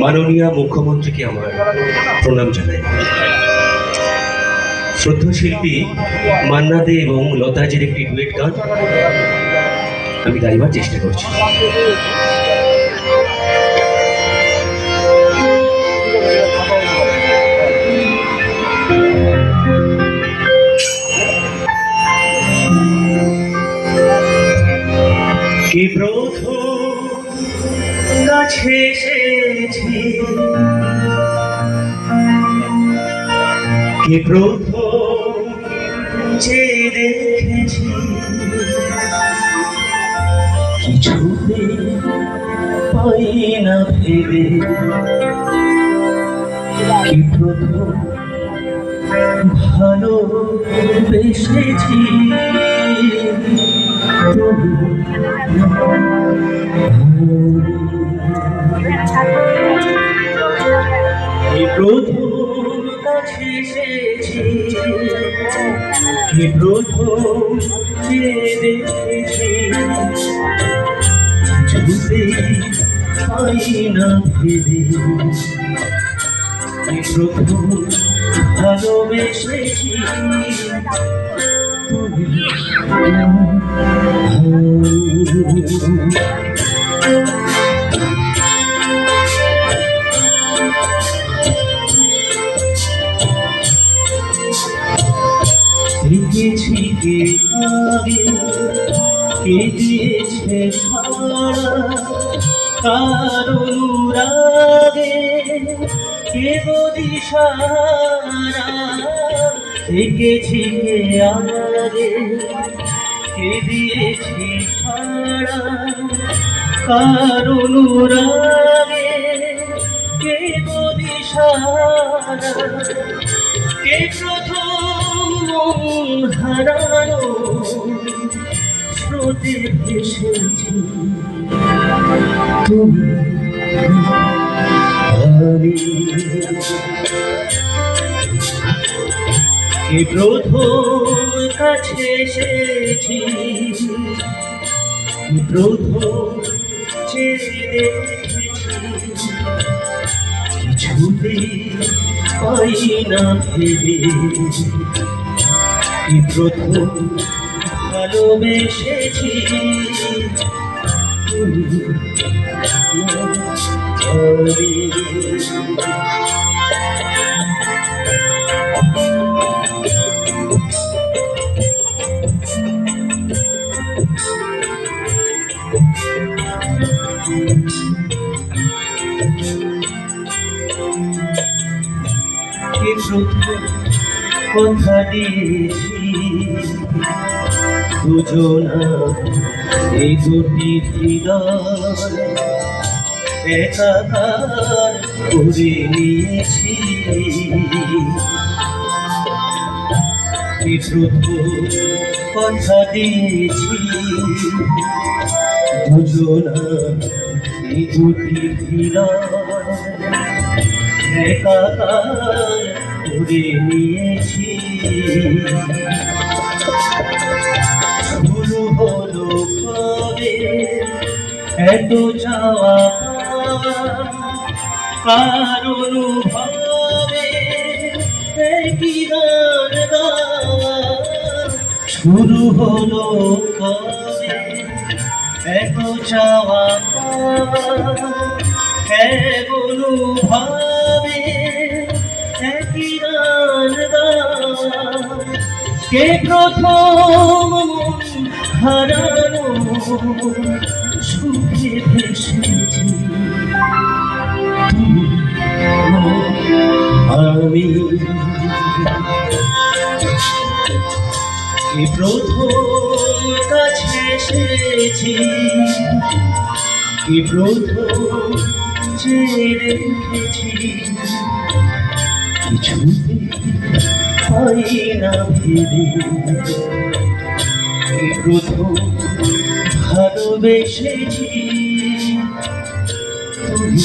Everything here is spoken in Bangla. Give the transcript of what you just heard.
মাননীয় মুখ্যমন্ত্রীকে আমার প্রণাম জানাই। শ্রদ্ধা শিল্পী মান্না দে এবং লতাজির একটি ডুয়েট গান আমি গাইবার চেষ্টা করছি। কে প্রথম কাছে এসেছি, কে প্রথম যে দেখেছি, কিছুতে পাই না ভেবে, কি প্রথম ভালোবেসেছি, কি প্রথম কাছে এসেছি, কি প্রথম যে দেখেছি, কিছুতে পাই না ভেবে, কি প্রথম ভালোবেসেছি তুমি। দেখেছি কে আগে, কে দিয়েছে সারা, কার অনুরাগে কে দিশারা। দেখেছি কে আগে, কে দিয়েছি সারা, কার অনুরাগে কে দিশারা। কে প্রথম হারানো স্রোতে ভেসেছি তুমি আমি। কে প্রথম কাছে এসেছি, কি প্রথম যে দেখেছি, কিছুতে পাই না ভেবে, কি প্রথম ভালোবেসেছি তুমি আমি। কে প্রথম কথা দিয়েছি, দুজনা এই দুটি হৃদয় একাকার করে নিয়েছি। কে প্রথম কথা দিয়েছি, দুজনা এই দুটি হৃদয় একাকার করে নিয়েছি। শুরু হলো কবে এত চাওয়া, কার অনুভবে কি গান গাওয়া। শুরু হলো কবে এত চাওয়া, এক অনুভবে একই গান গাওয়া। কে প্রথম হারানো সুখে ভেসেছি তুমি আমি। কে প্রথম কাছে এসেছি, কি প্রথম যে দেখেছি, কিছুতে পাই না ভেবে, কি প্রথম ভালোবেসেছি তুমি।